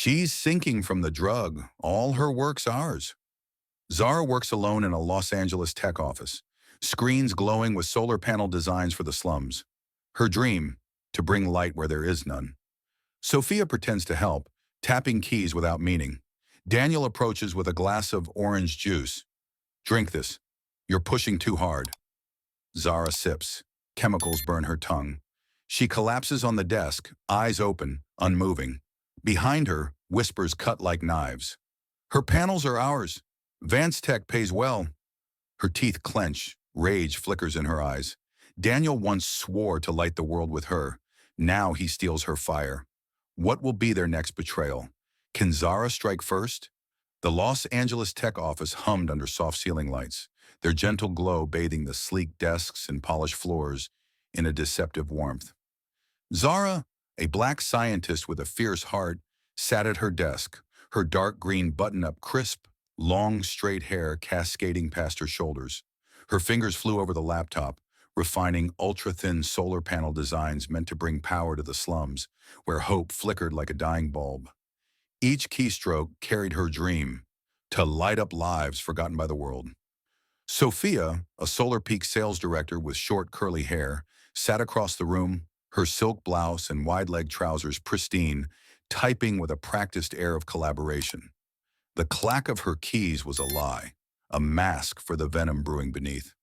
She's sinking from the drug. All her work's ours. Zara works alone in a Los Angeles tech office, screens glowing with solar panel designs for the slums. Her dream, to bring light where there is none. Sofia pretends to help, tapping keys without meaning. Daniel approaches with a glass of orange juice. Drink this. You're pushing too hard. Zara sips. Chemicals burn her tongue. She collapses on the desk, eyes open, unmoving. Behind her, whispers cut like knives. Her panels are ours. Vance Tech pays well. Her teeth clench. Rage flickers in her eyes. Daniel once swore to light the world with her. Now he steals her fire. What will be their next betrayal? Can Zara strike first? The Los Angeles tech office hummed under soft ceiling lights, their gentle glow bathing the sleek desks and polished floors in a deceptive warmth. Zara, a black scientist with a fierce heart, sat at her desk, her dark green button-up crisp, long straight hair cascading past her shoulders. Her fingers flew over the laptop, refining ultra-thin solar panel designs meant to bring power to the slums, where hope flickered like a dying bulb. Each keystroke carried her dream, to light up lives forgotten by the world. Sofia, a Solar Peak sales director with short curly hair, sat across the room, her silk blouse and wide-leg trousers pristine, typing with a practiced air of collaboration. The clack of her keys was a lie, a mask for the venom brewing beneath.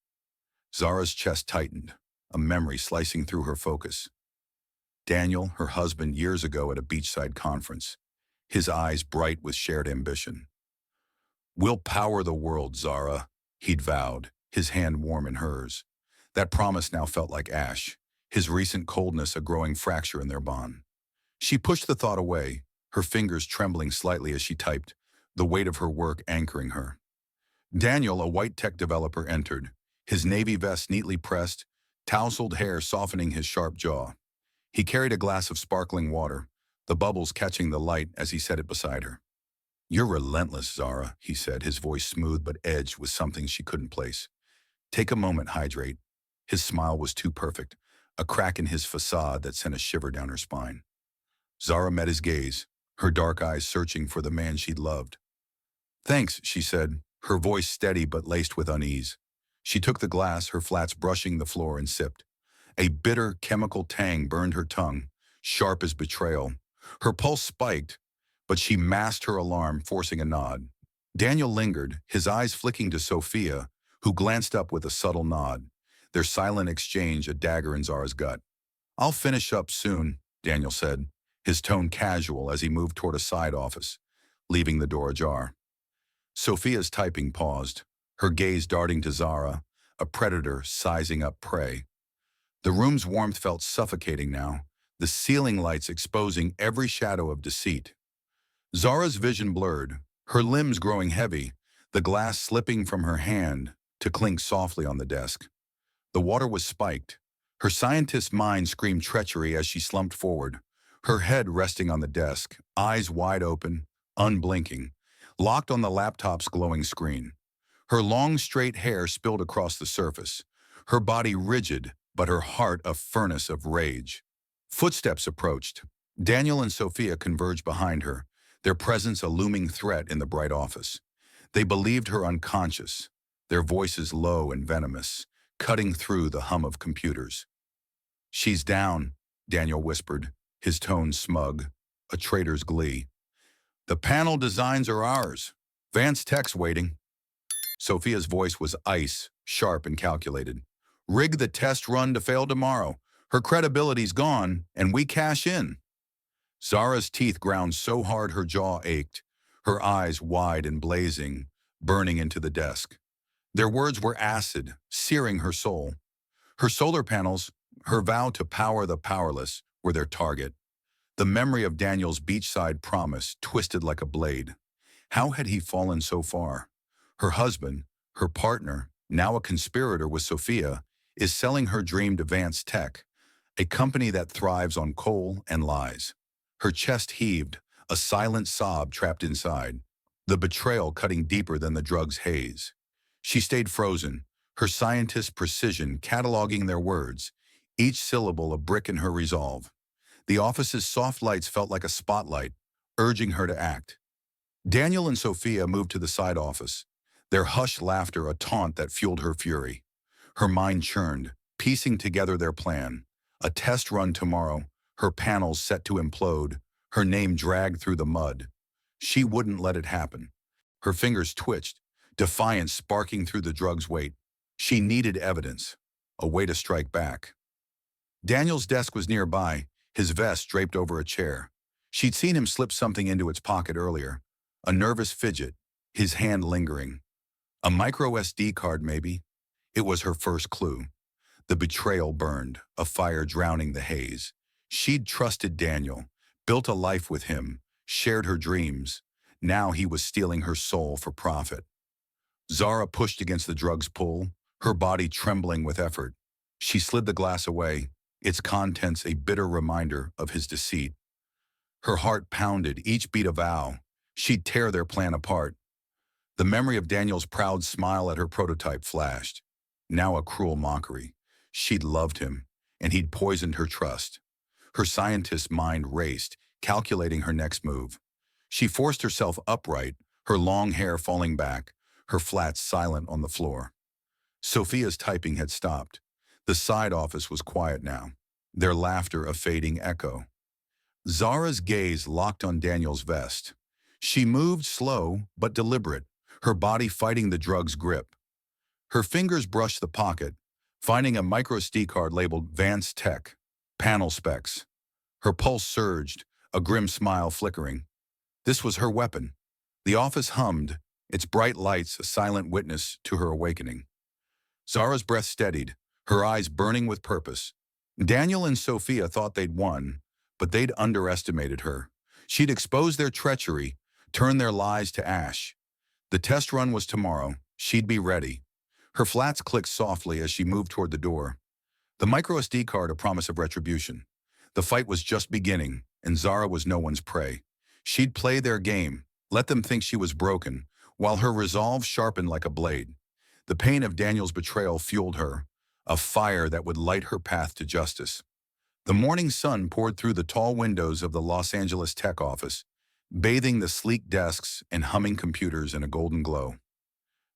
Zara's chest tightened, a memory slicing through her focus. Daniel, her husband years ago at a beachside conference, his eyes bright with shared ambition. "We'll power the world, Zara," he'd vowed, his hand warm in hers. That promise now felt like ash, his recent coldness a growing fracture in their bond. She pushed the thought away, her fingers trembling slightly as she typed, the weight of her work anchoring her. Daniel, a white tech developer, entered, his navy vest neatly pressed, tousled hair softening his sharp jaw. He carried a glass of sparkling water, the bubbles catching the light as he set it beside her. "You're relentless, Zara," he said, his voice smooth but edged with something she couldn't place. "Take a moment, hydrate." His smile was too perfect, a crack in his facade that sent a shiver down her spine. Zara met his gaze, her dark eyes searching for the man she'd loved. "Thanks," she said, her voice steady but laced with unease. She took the glass, her flats brushing the floor, and sipped. A bitter chemical tang burned her tongue, sharp as betrayal. Her pulse spiked, but she masked her alarm, forcing a nod. Daniel lingered, his eyes flicking to Sofia, who glanced up with a subtle nod, their silent exchange a dagger in Zara's gut. "I'll finish up soon," Daniel said, his tone casual as he moved toward a side office, leaving the door ajar. Sofia's typing paused, her gaze darting to Zara, a predator sizing up prey. The room's warmth felt suffocating now, the ceiling lights exposing every shadow of deceit. Zara's vision blurred, her limbs growing heavy, the glass slipping from her hand to clink softly on the desk. The water was spiked. Her scientist's mind screamed treachery as she slumped forward, her head resting on the desk, eyes wide open, unblinking, locked on the laptop's glowing screen. Her long, straight hair spilled across the surface, her body rigid, but her heart a furnace of rage. Footsteps approached. Daniel and Sofia converged behind her, their presence a looming threat in the bright office. They believed her unconscious, their voices low and venomous, cutting through the hum of computers. "She's down," Daniel whispered, his tone smug, a traitor's glee. "The panel designs are ours. Vance Tech's waiting." Sofia's voice was ice, sharp and calculated. "Rig the test run to fail tomorrow. Her credibility's gone, and we cash in." Zara's teeth ground so hard her jaw ached, her eyes wide and blazing, burning into the desk. Their words were acid, searing her soul. Her solar panels, her vow to power the powerless, were their target. The memory of Daniel's beachside promise twisted like a blade. How had he fallen so far? Her husband, her partner, now a conspirator with Sofia, is selling her dream to Vance Tech, a company that thrives on coal and lies. Her chest heaved, a silent sob trapped inside, the betrayal cutting deeper than the drug's haze. She stayed frozen, her scientist's precision cataloging their words, each syllable a brick in her resolve. The office's soft lights felt like a spotlight, urging her to act. Daniel and Sofia moved to the side office, their hushed laughter a taunt that fueled her fury. Her mind churned, piecing together their plan. A test run tomorrow, her panels set to implode, her name dragged through the mud. She wouldn't let it happen. Her fingers twitched, defiance sparking through the drug's weight. She needed evidence, a way to strike back. Daniel's desk was nearby, his vest draped over a chair. She'd seen him slip something into its pocket earlier, a nervous fidget, his hand lingering. A micro SD card, maybe? It was her first clue. The betrayal burned, a fire drowning the haze. She'd trusted Daniel, built a life with him, shared her dreams. Now he was stealing her soul for profit. Zara pushed against the drug's pull, her body trembling with effort. She slid the glass away, its contents a bitter reminder of his deceit. Her heart pounded, each beat a vow. She'd tear their plan apart. The memory of Daniel's proud smile at her prototype flashed. Now a cruel mockery. She'd loved him, and he'd poisoned her trust. Her scientist's mind raced, calculating her next move. She forced herself upright, her long hair falling back, her flats silent on the floor. Sofia's typing had stopped. The side office was quiet now, their laughter a fading echo. Zara's gaze locked on Daniel's vest. She moved slow but deliberate, her body fighting the drug's grip. Her fingers brushed the pocket, finding a micro SD card labeled Vance Tech, panel specs. Her pulse surged, a grim smile flickering. This was her weapon. The office hummed, its bright lights a silent witness to her awakening. Zara's breath steadied, her eyes burning with purpose. Daniel and Sofia thought they'd won, but they'd underestimated her. She'd exposed their treachery, turned their lies to ash. The test run was tomorrow. She'd be ready. Her flats clicked softly as she moved toward the door. The micro SD card a promise of retribution. The fight was just beginning, and Zara was no one's prey. She'd play their game, let them think she was broken, while her resolve sharpened like a blade. The pain of Daniel's betrayal fueled her, a fire that would light her path to justice. The morning sun poured through the tall windows of the Los Angeles Tech office, bathing the sleek desks and humming computers in a golden glow.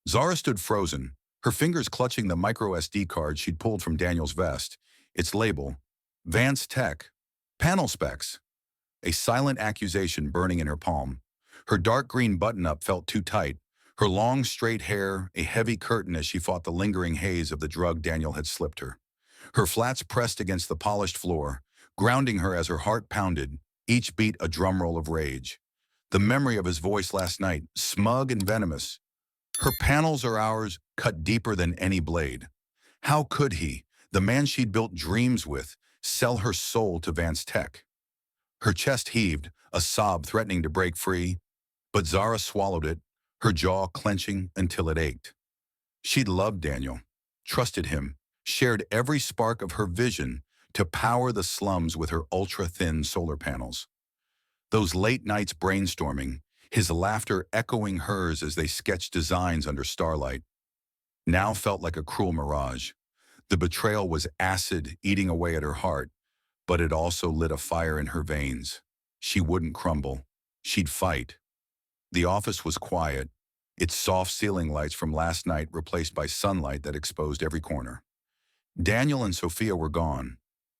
Zara stood frozen, her fingers clutching the micro SD card she'd pulled from Daniel's vest, its label, Vance Tech, panel specs, a silent accusation burning in her palm. Her dark green button-up felt too tight, her long straight hair a heavy curtain as she fought the lingering haze of the drug Daniel had slipped her. Her flats pressed against the polished floor, grounding her as her heart pounded, each beat a drumroll of rage. The memory of his voice last night, smug and venomous. Her panels are ours, cut deeper than any blade. How could he, the man she'd built dreams with, sell her soul to Vance Tech? Her chest heaved, a sob threatening to break free, but Zara swallowed it, her jaw clenching until it ached. She'd loved Daniel, trusted him, shared every spark of her vision to power the slums with her ultra-thin solar panels. Those late nights brainstorming, his laughter echoing hers as they sketched designs under starlight, now felt like a cruel mirage. The betrayal was acid eating away at her heart, but it also lit a fire in her veins. She wouldn't crumble. She'd fight. The office was quiet, its soft ceiling lights from last night replaced by sunlight that exposed every corner. Daniel and Sofia were gone,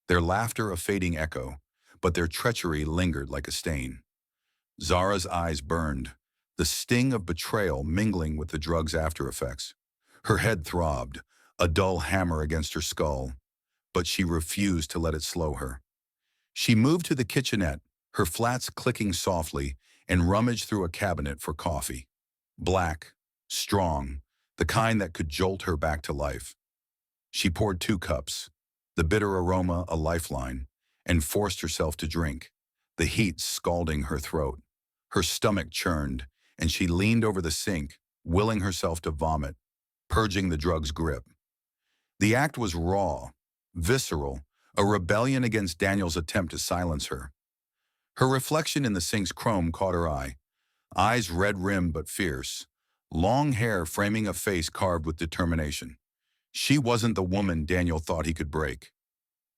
their laughter a fading echo, but their treachery lingered like a stain. Zara's eyes burned, the sting of betrayal mingling with the drug's after-effects. Her head throbbed, a dull hammer against her skull, but she refused to let it slow her. She moved to the kitchenette, her flats clicking softly, and rummaged through a cabinet for coffee. Black, strong, the kind that could jolt her back to life. She poured 2 cups, the bitter aroma a lifeline, and forced herself to drink, the heat scalding her throat. Her stomach churned, and she leaned over the sink, willing herself to vomit, purging the drug's grip. The act was raw, visceral, a rebellion against Daniel's attempt to silence her. Her reflection in the sink's chrome caught her eye, eyes red-rimmed but fierce, long hair framing a face carved with determination. She wasn't the woman Daniel thought he could break.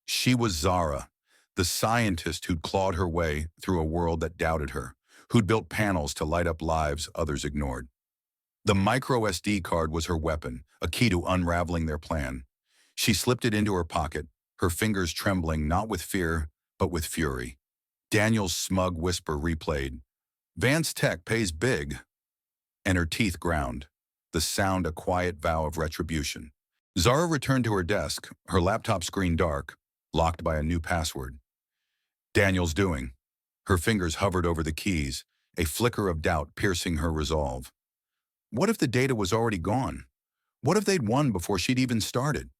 She was Zara, the scientist who'd clawed her way through a world that doubted her, who'd built panels to light up lives others ignored. The micro SD card was her weapon, a key to unraveling their plan. She slipped it into her pocket, her fingers trembling not with fear, but with fury. Daniel's smug whisper replayed, "Vance Tech pays big," and her teeth ground, the sound a quiet vow of retribution. Zara returned to her desk, her laptop screen dark, locked by a new password. Daniel's doing. Her fingers hovered over the keys, a flicker of doubt piercing her resolve. What if the data was already gone? What if they'd won before she'd even started?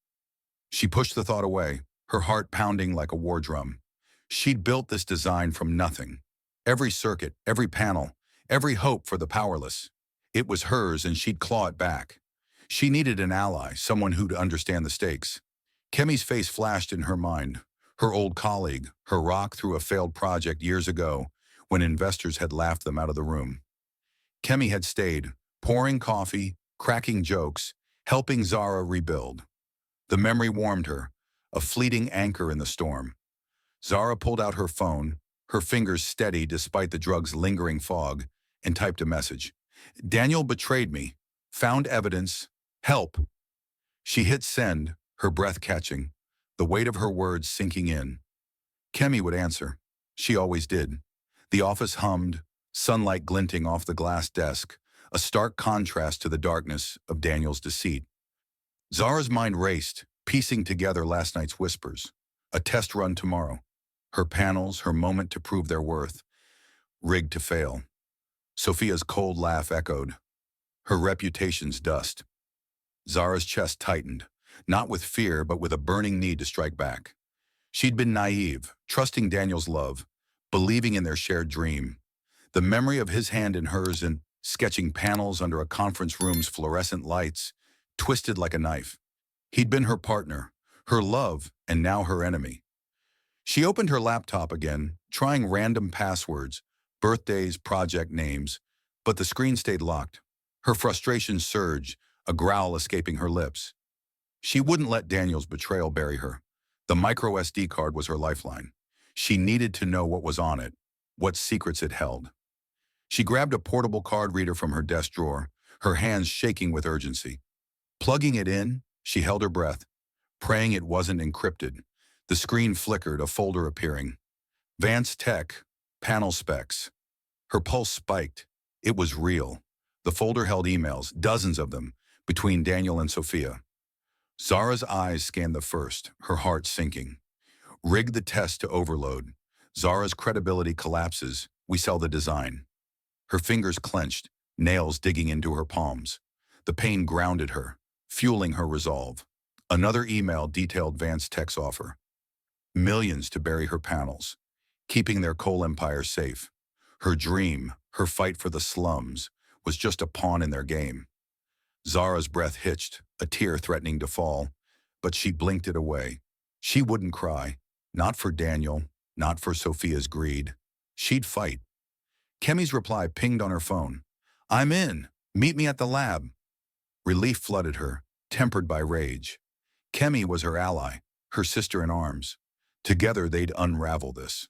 She pushed the thought away, her heart pounding like a war drum. She'd built this design from nothing. Every circuit, every panel, every hope for the powerless. It was hers and she'd claw it back. She needed an ally, someone who'd understand the stakes. Kemi's face flashed in her mind. Her old colleague, her rock through a failed project years ago, when investors had laughed them out of the room. Kemi had stayed, pouring coffee, cracking jokes, helping Zara rebuild. The memory warmed her, a fleeting anchor in the storm. Zara pulled out her phone, her fingers steady despite the drug's lingering fog, and typed a message. "Daniel betrayed me. Found evidence. Help." She hit send, her breath catching, the weight of her words sinking in. Kemi would answer. She always did. The office hummed, sunlight glinting off the glass desk, a stark contrast to the darkness of Daniel's deceit. Zara's mind raced, piecing together last night's whispers. A test run tomorrow. Her panels, her moment to prove their worth. Rigged to fail. Sofia's cold laugh echoed. Her reputation's dust. Zara's chest tightened, not with fear but with a burning need to strike back. She'd been naive, trusting Daniel's love, believing in their shared dream. The memory of his hand in hers and sketching panels under a conference room's fluorescent lights, twisted like a knife. He'd been her partner, her love, and now her enemy. She opened her laptop again, trying random passwords, birthdays, project names, but the screen stayed locked. Her frustration surged, a growl escaping her lips. She wouldn't let Daniel's betrayal bury her. The micro SD card was her lifeline. She needed to know what was on it, what secrets it held. She grabbed a portable card reader from her desk drawer, her hands shaking with urgency. Plugging it in, she held her breath, praying it wasn't encrypted. The screen flickered, a folder appearing. Vance Tech, panel specs. Her pulse spiked. It was real. The folder held emails, dozens of them, between Daniel and Sofia. Zara's eyes scanned the first, her heart sinking. Rig the test to overload. Zara's credibility collapses. We sell the design. Her fingers clenched, nails digging into her palms. The pain grounded her, fueling her resolve. Another email detailed Vance Tech's offer. Millions to bury her panels, keeping their coal empire safe. Her dream, her fight for the slums, was just a pawn in their game. Zara's breath hitched, a tear threatening to fall, but she blinked it away. She wouldn't cry, not for Daniel, not for Sofia's greed. She'd fight. Kemi's reply pinged on her phone. "I'm in. Meet me at the lab." Relief flooded her, tempered by rage. Kemi was her ally, her sister in arms. Together they'd unravel this.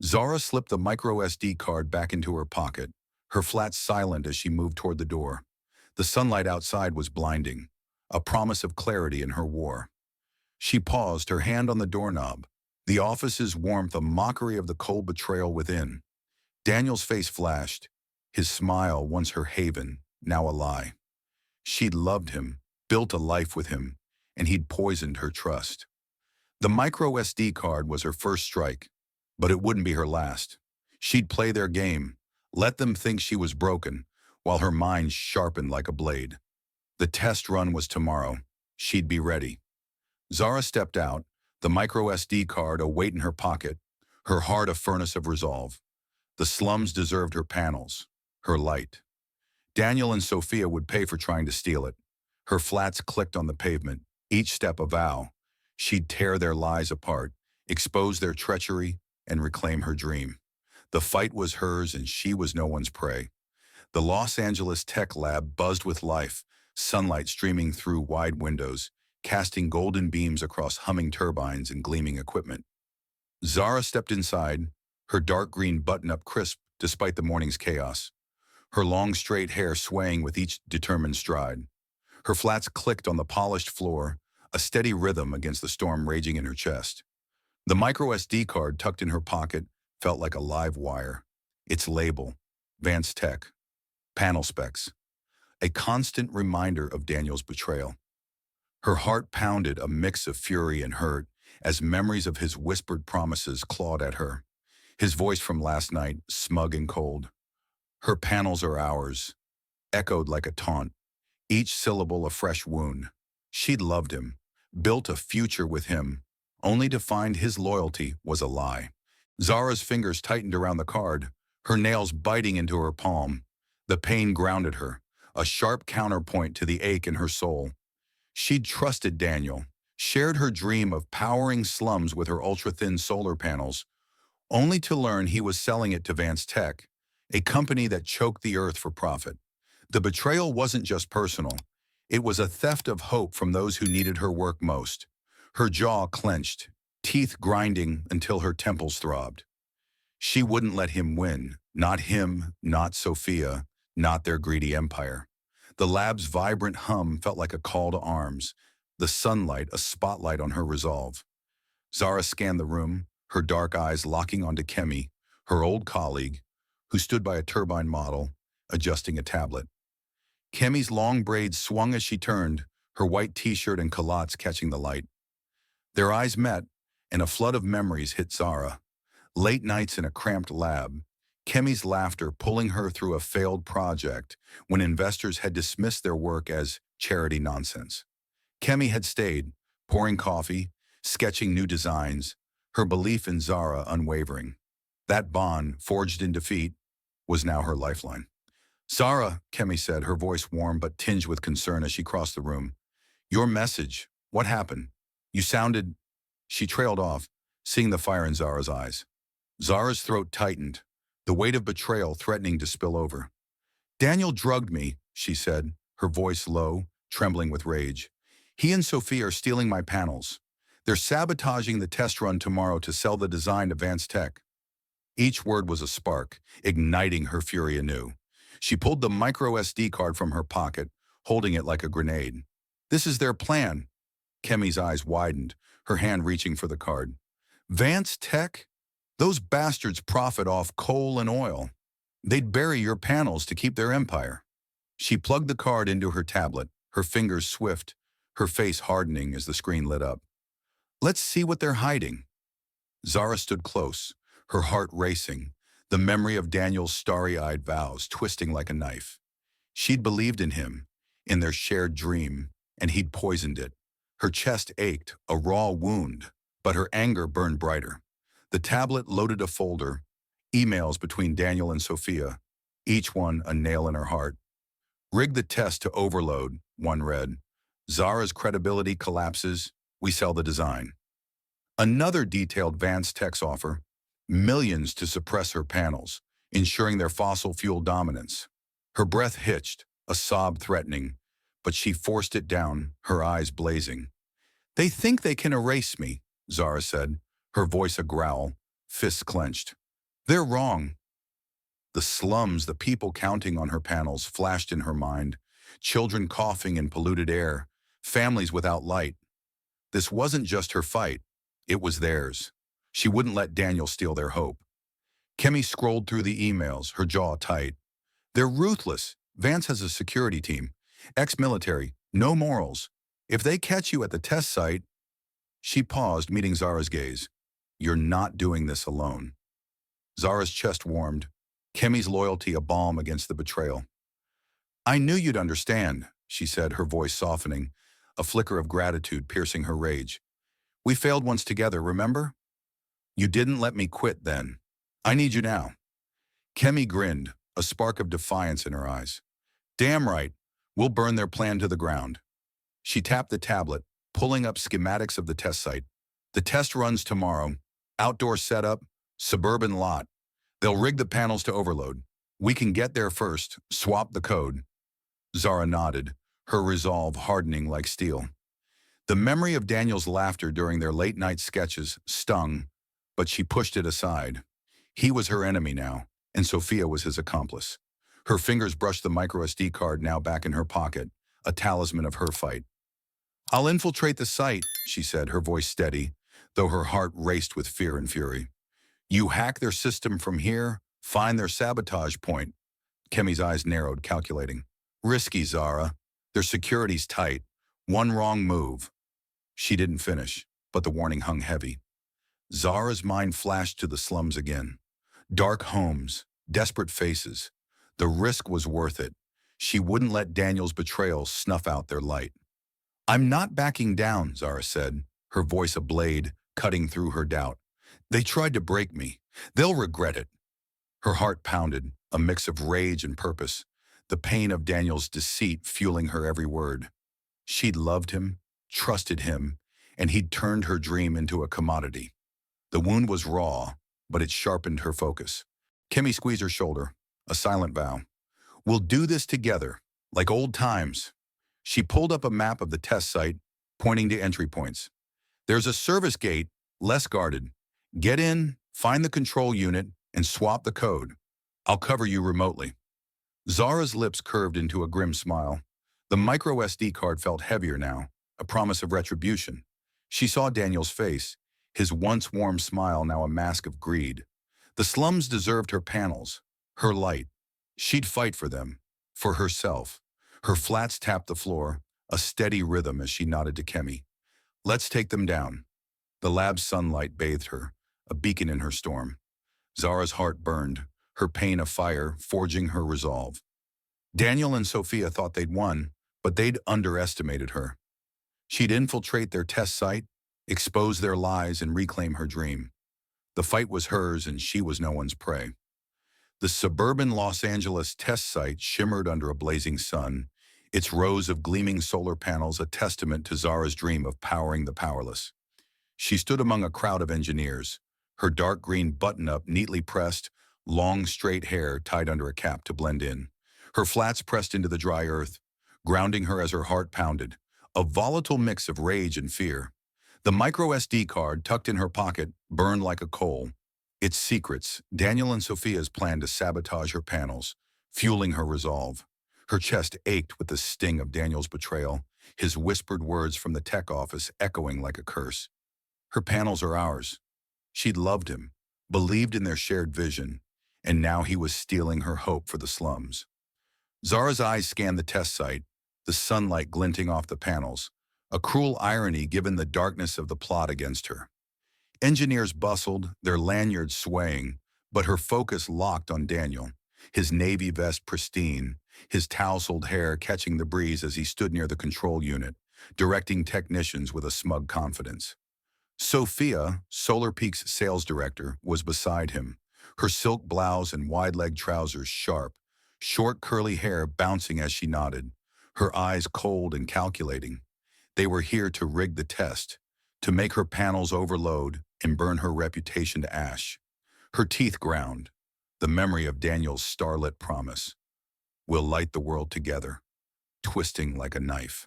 Zara slipped the micro SD card back into her pocket, her flat silent as she moved toward the door. The sunlight outside was blinding, a promise of clarity in her war. She paused, her hand on the doorknob, the office's warmth a mockery of the cold betrayal within. Daniel's face flashed, his smile, once her haven, now a lie. She'd loved him, built a life with him, and he'd poisoned her trust. The micro SD card was her first strike, but it wouldn't be her last. She'd play their game, let them think she was broken, while her mind sharpened like a blade. The test run was tomorrow. She'd be ready. Zara stepped out, the micro SD card a weight in her pocket, her heart a furnace of resolve. The slums deserved her panels, her light. Daniel and Sofia would pay for trying to steal it. Her flats clicked on the pavement, each step a vow. She'd tear their lies apart, expose their treachery, and reclaim her dream. The fight was hers and she was no one's prey. The Los Angeles Tech Lab buzzed with life, sunlight streaming through wide windows, casting golden beams across humming turbines and gleaming equipment. Zara stepped inside, her dark green button-up crisp despite the morning's chaos, her long straight hair swaying with each determined stride. Her flats clicked on the polished floor, a steady rhythm against the storm raging in her chest. The micro SD card tucked in her pocket felt like a live wire. Its label, Vance Tech, panel specs, a constant reminder of Daniel's betrayal. Her heart pounded, a mix of fury and hurt, as memories of his whispered promises clawed at her. His voice from last night, smug and cold. "Her panels are ours," echoed like a taunt, each syllable a fresh wound. She'd loved him, built a future with him, only to find his loyalty was a lie. Zara's fingers tightened around the card, her nails biting into her palm. The pain grounded her, a sharp counterpoint to the ache in her soul. She'd trusted Daniel, shared her dream of powering slums with her ultra-thin solar panels, only to learn he was selling it to Vance Tech, a company that choked the earth for profit. The betrayal wasn't just personal. It was a theft of hope from those who needed her work most. Her jaw clenched, teeth grinding until her temples throbbed. She wouldn't let him win. Not him, not Sofia, not their greedy empire. The lab's vibrant hum felt like a call to arms, the sunlight a spotlight on her resolve. Zara scanned the room, her dark eyes locking onto Kemi, her old colleague, who stood by a turbine model, adjusting a tablet. Kemi's long braids swung as she turned, her white t-shirt and culottes catching the light. Their eyes met, and a flood of memories hit Zara. Late nights in a cramped lab, Kemi's laughter pulling her through a failed project when investors had dismissed their work as charity nonsense. Kemi had stayed, pouring coffee, sketching new designs, her belief in Zara unwavering. That bond, forged in defeat, was now her lifeline. "Zara," Kemi said, her voice warm but tinged with concern as she crossed the room. "Your message, what happened? You sounded—" She trailed off, seeing the fire in Zara's eyes. Zara's throat tightened, the weight of betrayal threatening to spill over. "Daniel drugged me," she said, her voice low, trembling with rage. "He and Sofia are stealing my panels. They're sabotaging the test run tomorrow to sell the design to Vance Tech." Each word was a spark, igniting her fury anew. She pulled the micro SD card from her pocket, holding it like a grenade. "This is their plan." Kemi's eyes widened, her hand reaching for the card. "Vance Tech? Those bastards profit off coal and oil. They'd bury your panels to keep their empire." She plugged the card into her tablet, her fingers swift, her face hardening as the screen lit up. "Let's see what they're hiding." Zara stood close, her heart racing, the memory of Daniel's starry-eyed vows twisting like a knife. She'd believed in him, in their shared dream, and he'd poisoned it. Her chest ached, a raw wound, but her anger burned brighter. The tablet loaded a folder, emails between Daniel and Sofia, each one a nail in her heart. "Rig the test to overload," one read. "Zara's credibility collapses. We sell the design." Another detailed Vance Tech's offer, millions to suppress her panels, ensuring their fossil fuel dominance. Her breath hitched, a sob threatening, but she forced it down, her eyes blazing. "They think they can erase me," Zara said, her voice a growl, fists clenched. "They're wrong." The slums, the people counting on her panels, flashed in her mind. Children coughing in polluted air, families without light. This wasn't just her fight, it was theirs. She wouldn't let Daniel steal their hope. Kemi scrolled through the emails, her jaw tight. "They're ruthless. Vance has a security team. Ex-military, no morals. If they catch you at the test site—" She paused, meeting Zara's gaze. "You're not doing this alone." Zara's chest warmed, Kemi's loyalty a balm against the betrayal. "I knew you'd understand," she said, her voice softening, a flicker of gratitude piercing her rage. "We failed once together, remember? You didn't let me quit then. I need you now." Kemi grinned, a spark of defiance in her eyes. "Damn right. We'll burn their plan to the ground." She tapped the tablet, pulling up schematics of the test site. "The test runs tomorrow. Outdoor setup, suburban lot. They'll rig the panels to overload. We can get there first, swap the code." Zara nodded, her resolve hardening like steel. The memory of Daniel's laughter during their late-night sketches stung, but she pushed it aside. He was her enemy now, and Sofia was his accomplice. Her fingers brushed the micro SD card now back in her pocket, a talisman of her fight. "I'll infiltrate the site," she said, her voice steady, though her heart raced with fear and fury. "You hack their system from here, find their sabotage point." Kemi's eyes narrowed, calculating. "Risky, Zara. Their security's tight. One wrong move." She didn't finish, but the warning hung heavy. Zara's mind flashed to the slums again. Dark homes, desperate faces. The risk was worth it. She wouldn't let Daniel's betrayal snuff out their light. "I'm not backing down," Zara said, her voice a blade, cutting through her doubt. "They tried to break me. They'll regret it." Her heart pounded, a mix of rage and purpose, the pain of Daniel's deceit fueling her every word. She'd loved him, trusted him, and he'd turned her dream into a commodity. The wound was raw, but it sharpened her focus. Kemi squeezed her shoulder, a silent vow. "We'll do this together, like old times." She pulled up a map of the test site, pointing to entry points. "There's a service gate, less guarded. Get in, find the control unit, and swap the code. I'll cover you remotely." Zara's lips curved into a grim smile. The micro SD card felt heavier now, a promise of retribution. She saw Daniel's face, his once warm smile now a mask of greed. The slums deserved her panels, her light. She'd fight for them, for herself. Her flats tapped the floor, a steady rhythm as she nodded to Kemi. "Let's take them down." The lab's sunlight bathed her, a beacon in her storm. Zara's heart burned, her pain a fire, forging her resolve. Daniel and Sofia thought they'd won, but they'd underestimated her. She'd infiltrate their test site, expose their lies, and reclaim her dream. The fight was hers, and she was no one's prey. The suburban Los Angeles test site shimmered under a blazing sun, its rows of gleaming solar panels a testament to Zara's dream of powering the powerless. She stood among a crowd of engineers, her dark green button-up neatly pressed, long straight hair tied under a cap to blend in. Her flats pressed into the dry earth, grounding her as her heart pounded, a volatile mix of rage and fear. The micro SD card tucked in her pocket burned like a coal. Its secrets, Daniel and Sofia's plan to sabotage her panels, fueling her resolve. Her chest ached with the sting of Daniel's betrayal, his whispered words from the tech office echoing like a curse. Her panels are ours. She'd loved him, believed in their shared vision, and now he was stealing her hope for the slums. Zara's eyes scanned the test site, the sunlight glinting off the panels, a cruel irony given the darkness of the plot against her. Engineers bustled, their lanyards swaying, but her focus locked on Daniel, his navy vest pristine, his tousled hair catching the breeze as he stood near the control unit, directing technicians with a smug confidence. Sofia, Solar Peak's sales director, was beside him, her silk blouse and wide-legged trousers sharp, short curly hair bouncing as she nodded, her eyes cold and calculating. They were here to rig the test, to make her panels overload and burn her reputation to ash. Her teeth ground, the memory of Daniel's starlit promise. "We'll light the world together," twisting like a knife.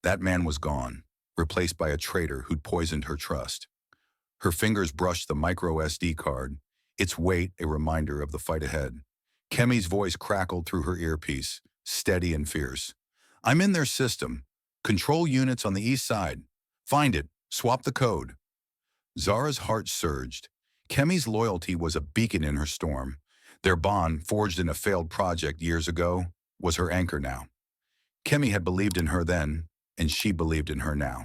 That man was gone, replaced by a traitor who'd poisoned her trust. Her fingers brushed the micro SD card, its weight a reminder of the fight ahead. Kemi's voice crackled through her earpiece, steady and fierce. "I'm in their system. Control units on the east side. Find it. Swap the code." Zara's heart surged. Kemi's loyalty was a beacon in her storm. Their bond, forged in a failed project years ago, was her anchor now. Kemi had believed in her then, and she believed in her now.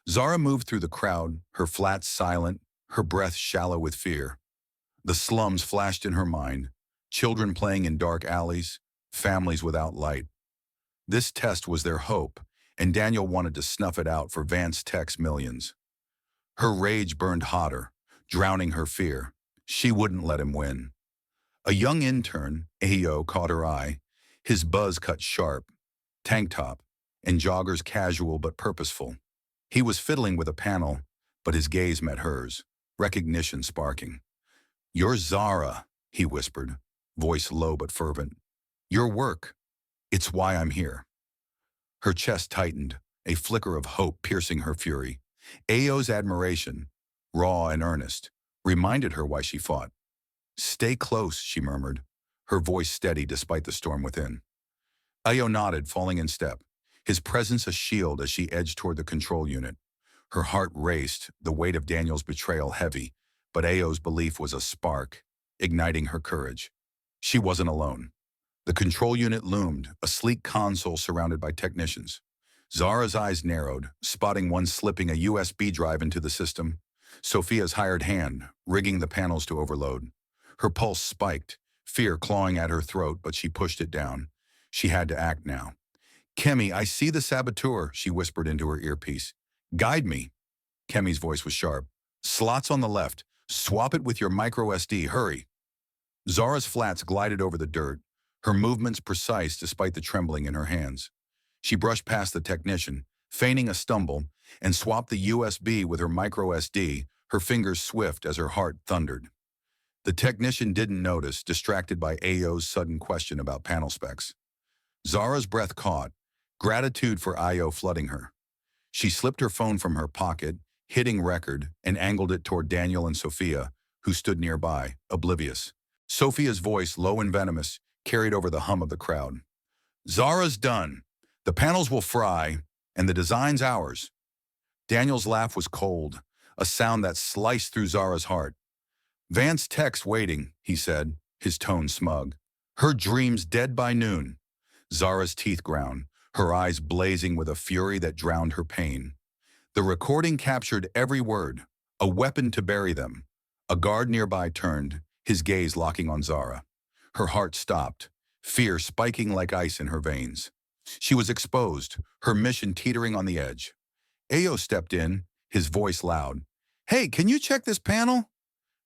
Zara moved through the crowd, her flats silent, her breath shallow with fear. The slums flashed in her mind, children playing in dark alleys, families without light. This test was their hope, and Daniel wanted to snuff it out for Vance Tech's millions. Her rage burned hotter, drowning her fear. She wouldn't let him win. A young intern, Ayo, caught her eye, his buzz cut sharp, tank top, and joggers casual but purposeful. He was fiddling with a panel, but his gaze met hers, recognition sparking. "You're Zara," he whispered, voice low but fervent. "Your work. It's why I'm here." Her chest tightened, a flicker of hope piercing her fury. Ayo's admiration, raw and earnest, reminded her why she fought. Stay close, she murmured, her voice steady despite the storm within. Ayo nodded, falling in step, his presence a shield as she edged toward the control unit. Her heart raced, the weight of Daniel's betrayal heavy, but Ayo's belief was a spark, igniting her courage. She wasn't alone. The control unit loomed, a sleek console surrounded by technicians. Zara's eyes narrowed, spotting one slipping a USB drive into the system. Sofia's hired hand, rigging the panels to overload. Her pulse spiked, fear clawing at her throat, but she pushed it down. She had to act now. Kemi, I see the saboteur, she whispered into her earpiece. Guide me. Kemi's voice was sharp. Slots on the left. Swap it with your micro SD, hurry. Zara's flats glided over the dirt, her movements precise despite the trembling in her hands. She brushed past the technician, feigning a stumble, and swapped the USB with her micro SD, her fingers swift as her heart thundered. The technician didn't notice, distracted by Ayo's sudden question about panel specs. Zara's breath caught, gratitude for Ayo flooding her. She slipped her phone from her pocket, hitting record, and angled it toward Daniel and Sofia, who stood nearby, oblivious. Sofia's voice, low and venomous, carried over the hum of the crowd. Zara's done. The panels will fry, and the design's ours. Daniel's laugh was cold, a sound that sliced through Zara's heart. Vance Tech's waiting, he said, his tone smug. Her dreams dead by noon. Zara's teeth ground, her eyes blazing with a fury that drowned her pain. The recording captured every word, a weapon to bury them. A guard nearby turned, his gaze locking on Zara. Her heart stopped, fear spiking like ice in her veins. She was exposed, her mission teetering on the edge. Ayo stepped in, his voice loud. Hey, can you check this panel?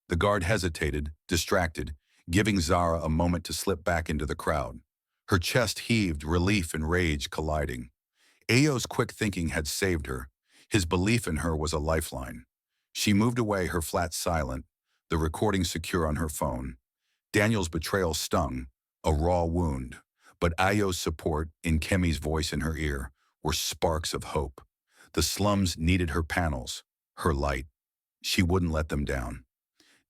The guard hesitated, distracted, giving Zara a moment to slip back into the crowd. Her chest heaved, relief and rage colliding. Ayo's quick thinking had saved her. His belief in her was a lifeline. She moved away, her flat silent, the recording secure on her phone. Daniel's betrayal stung, a raw wound, but Ayo's support, in Kemi's voice in her ear, were sparks of hope. The slums needed her panels, her light. She wouldn't let them down.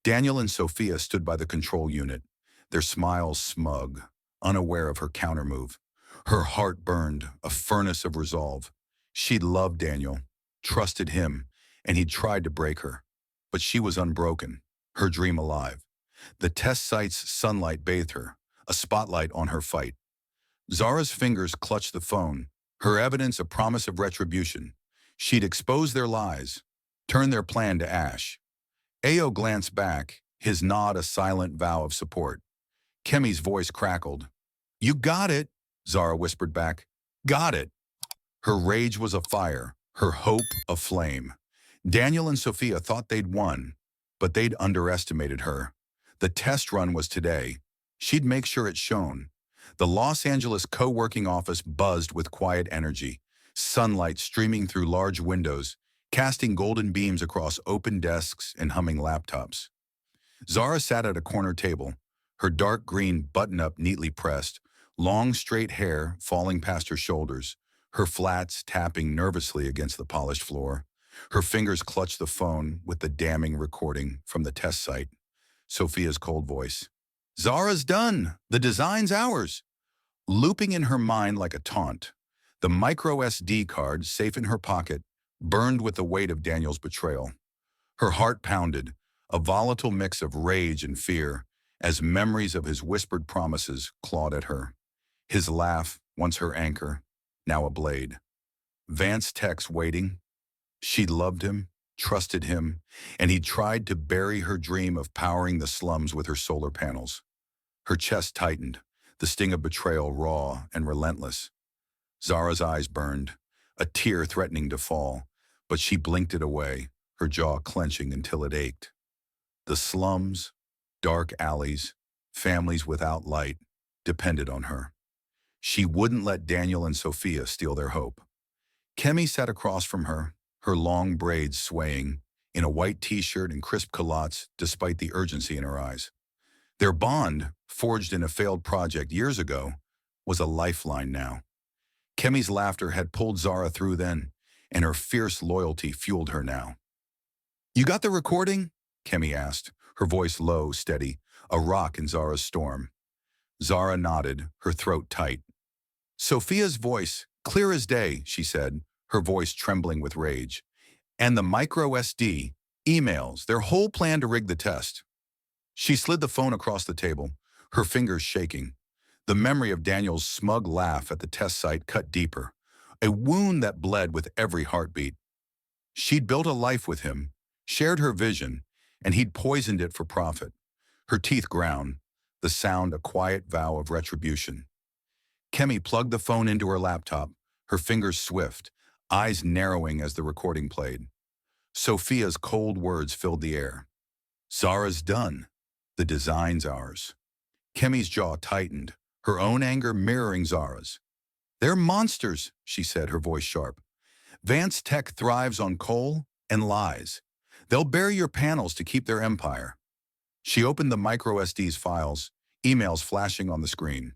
Daniel and Sofia stood by the control unit, their smiles smug, unaware of her countermove. Her heart burned, a furnace of resolve. She'd loved Daniel, trusted him, and he'd tried to break her. But she was unbroken, her dream alive. The test site's sunlight bathed her, a spotlight on her fight. Zara's fingers clutched the phone, her evidence a promise of retribution. She'd expose their lies, turn their plan to ash. Ayo glanced back, his nod a silent vow of support. Kemi's voice crackled. You got it, Zara whispered back. Got it. Her rage was a fire, her hope a flame. Daniel and Sofia thought they'd won, but they'd underestimated her. The test run was today. She'd make sure it shone. The Los Angeles co-working office buzzed with quiet energy, sunlight streaming through large windows, casting golden beams across open desks and humming laptops. Zara sat at a corner table, her dark green button-up neatly pressed, long straight hair falling past her shoulders, her flats tapping nervously against the polished floor. Her fingers clutched the phone with the damning recording from the test site. Sofia's cold voice. Zara's done. The design's ours. Looping in her mind like a taunt, the micro SD card, safe in her pocket, burned with the weight of Daniel's betrayal. Her heart pounded, a volatile mix of rage and fear, as memories of his whispered promises clawed at her. His laugh, once her anchor, now a blade. Vance Tech's waiting. She'd loved him, trusted him, and he'd tried to bury her dream of powering the slums with her solar panels. Her chest tightened, the sting of betrayal raw and relentless. Zara's eyes burned, a tear threatening to fall, but she blinked it away, her jaw clenching until it ached. The slums, dark alleys, families without light, depended on her. She wouldn't let Daniel and Sofia steal their hope. Kemi sat across from her, her long braids swaying, in a white t-shirt and crisp culottes despite the urgency in her eyes. Their bond, forged in a failed project years ago, was a lifeline now. Kemi's laughter had pulled Zara through then, and her fierce loyalty fueled her now. You got the recording? Kemi asked, her voice low, steady, a rock in Zara's storm. Zara nodded, her throat tight. Sofia's voice, clear as day, she said, her voice trembling with rage. And the micro SD, emails, their whole plan to rig the test. She slid the phone across the table, her fingers shaking. The memory of Daniel's smug laugh at the test site cut deeper, a wound that bled with every heartbeat. She'd built a life with him, shared her vision, and he'd poisoned it for profit. Her teeth ground, the sound a quiet vow of retribution. Kemi plugged the phone into her laptop, her fingers swift, eyes narrowing as the recording played. Sofia's cold words filled the air. Zara's done. The design's ours. Kemi's jaw tightened, her own anger mirroring Zara's. They're monsters, she said, her voice sharp. Vance Tech thrives on coal and lies. They'll bury your panels to keep their empire. She opened the microSD's files, emails flashing on the screen.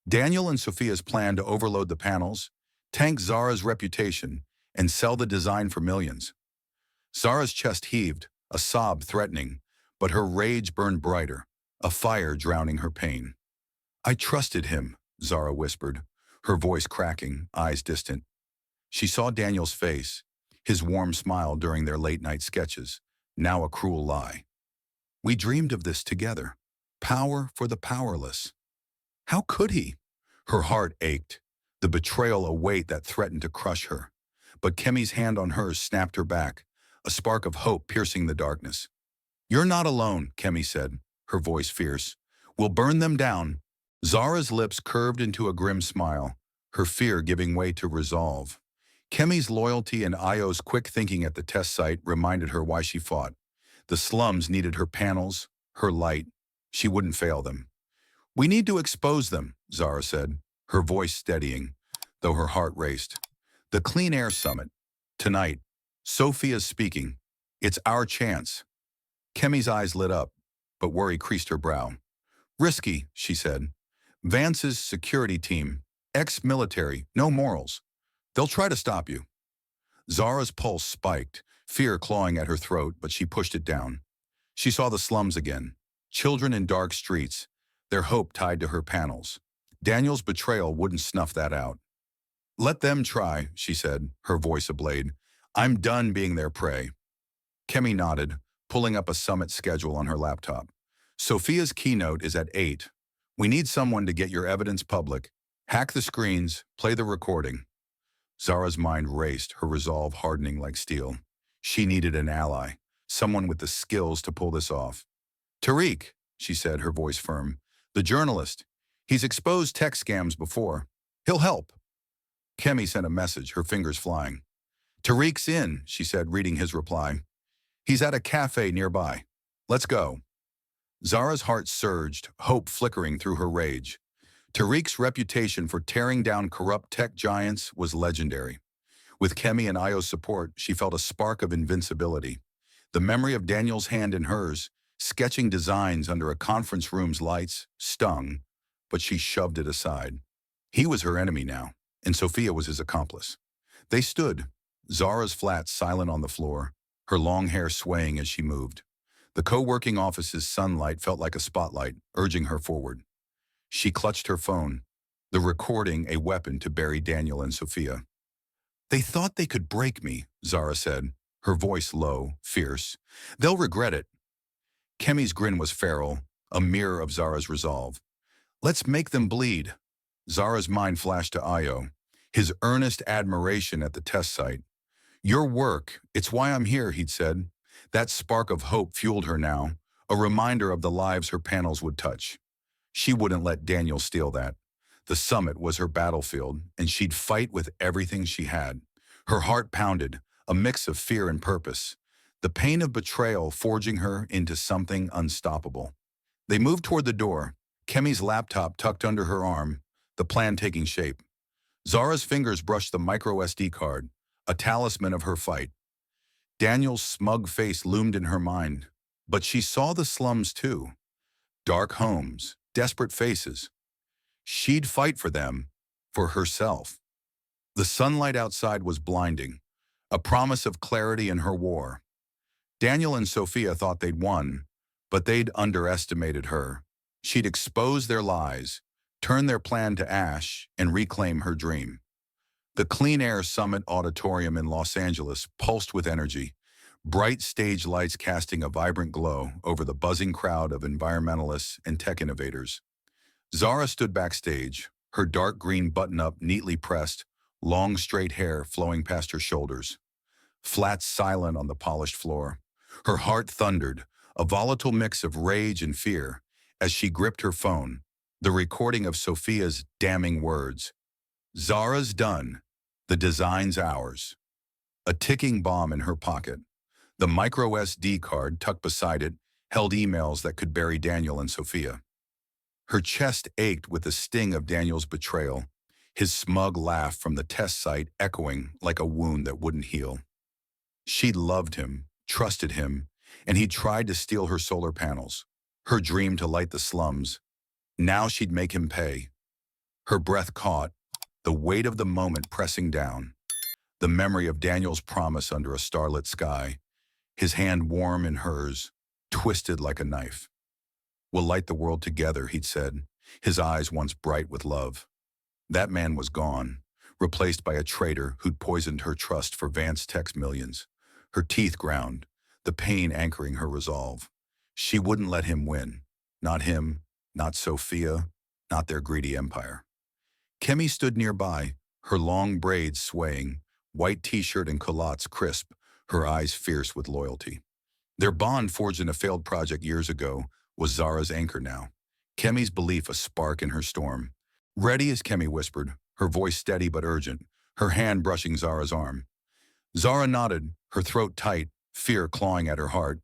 Daniel and Sofia's plan to overload the panels, tank Zara's reputation, and sell the design for millions. Zara's chest heaved, a sob threatening, but her rage burned brighter, a fire drowning her pain. I trusted him, Zara whispered, her voice cracking, eyes distant. She saw Daniel's face, his warm smile during their late-night sketches, now a cruel lie. We dreamed of this together. Power for the powerless. How could he? Her heart ached, the betrayal a weight that threatened to crush her. But Kemi's hand on hers snapped her back, a spark of hope piercing the darkness. You're not alone, Kemi said, her voice fierce. We'll burn them down. Zara's lips curved into a grim smile, her fear giving way to resolve. Kemi's loyalty and Io's quick thinking at the test site reminded her why she fought. The slums needed her panels, her light. She wouldn't fail them. We need to expose them, Zara said, her voice steadying, though her heart raced. The Clean Air Summit. Tonight. Sofia's speaking. It's our chance. Kemi's eyes lit up, but worry creased her brow. Risky, she said. Vance's security team. Ex-military, no morals. They'll try to stop you. Zara's pulse spiked, fear clawing at her throat, but she pushed it down. She saw the slums again. Children in dark streets, their hope tied to her panels. Daniel's betrayal wouldn't snuff that out. Let them try, she said, her voice ablade. I'm done being their prey. Kemi nodded, pulling up a summit schedule on her laptop. Sofia's keynote is at 8. We need someone to get your evidence public. Hack the screens, play the recording. Zara's mind raced, her resolve hardening like steel. She needed an ally, someone with the skills to pull this off. Tariq, she said, her voice firm. The journalist. He's exposed tech scams before. He'll help. Kemi sent a message, her fingers flying. Tariq's in, she said, reading his reply. He's at a cafe nearby. Let's go. Zara's heart surged, hope flickering through her rage. Tariq's reputation for tearing down corrupt tech giants was legendary. With Kemi and Io's support, she felt a spark of invincibility. The memory of Daniel's hand in hers, sketching designs under a conference room's lights, stung, but she shoved it aside. He was her enemy now, and Sofia was his accomplice. They stood, Zara's flat silent on the floor, her long hair swaying as she moved. The co-working office's sunlight felt like a spotlight, urging her forward. She clutched her phone, the recording a weapon to bury Daniel and Sofia. They thought they could break me, Zara said, her voice low, fierce. They'll regret it. Kemi's grin was feral, a mirror of Zara's resolve. Let's make them bleed. Zara's mind flashed to Io, his earnest admiration at the test site. Your work, it's why I'm here, he'd said. That spark of hope fueled her now, a reminder of the lives her panels would touch. She wouldn't let Daniel steal that. The summit was her battlefield, and she'd fight with everything she had. Her heart pounded, a mix of fear and purpose, the pain of betrayal forging her into something unstoppable. They moved toward the door, Kemi's laptop tucked under her arm, the plan taking shape. Zara's fingers brushed the micro SD card, a talisman of her fight. Daniel's smug face loomed in her mind, but she saw the slums too. Dark homes, desperate faces. She'd fight for them, for herself. The sunlight outside was blinding, a promise of clarity in her war. Daniel and Sofia thought they'd won, But they'd underestimated her. She'd expose their lies, turn their plan to ash, and reclaim her dream. The Clean Air Summit Auditorium in Los Angeles pulsed with energy, bright stage lights casting a vibrant glow over the buzzing crowd of environmentalists and tech innovators. Zara stood backstage, her dark green button-up neatly pressed, long straight hair flowing past her shoulders. Flat silent on the polished floor. Her heart thundered, a volatile mix of rage and fear, as she gripped her phone, the recording of Sofia's damning words. Zara's done. The design's ours. A ticking bomb in her pocket. The micro SD card tucked beside it held emails that could bury Daniel and Sofia. Her chest ached with the sting of Daniel's betrayal, his smug laugh from the test site echoing like a wound that wouldn't heal. She'd loved him, trusted him, and he'd tried to steal her solar panels, her dream to light the slums. Now she'd make him pay. Her breath caught, the weight of the moment pressing down, the memory of Daniel's promise under a starlit sky, his hand warm in hers, twisted like a knife. "We'll light the world together," he'd said, his eyes once bright with love. That man was gone, replaced by a traitor who'd poisoned her trust for Vance Tech's millions. Her teeth ground, the pain anchoring her resolve. She wouldn't let him win. Not him, not Sofia, not their greedy empire. Kemi stood nearby, her long braids swaying, white t-shirt and culottes crisp, her eyes fierce with loyalty. Their bond forged in a failed project years ago was Zara's anchor now. Kemi's belief a spark in her storm. "Ready," as Kemi whispered, her voice steady but urgent, her hand brushing Zara's arm. Zara nodded, her throat tight, fear clawing at her heart.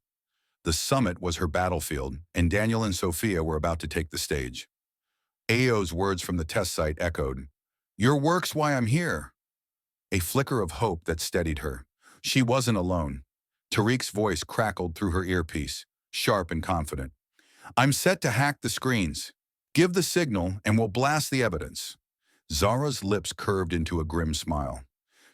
The summit was her battlefield, and Daniel and Sofia were about to take the stage. Ao's words from the test site echoed, "Your work's why I'm here." A flicker of hope that steadied her. She wasn't alone. Tariq's voice crackled through her earpiece, sharp and confident. "I'm set to hack the screens. Give the signal and we'll blast the evidence." Zara's lips curved into a grim smile.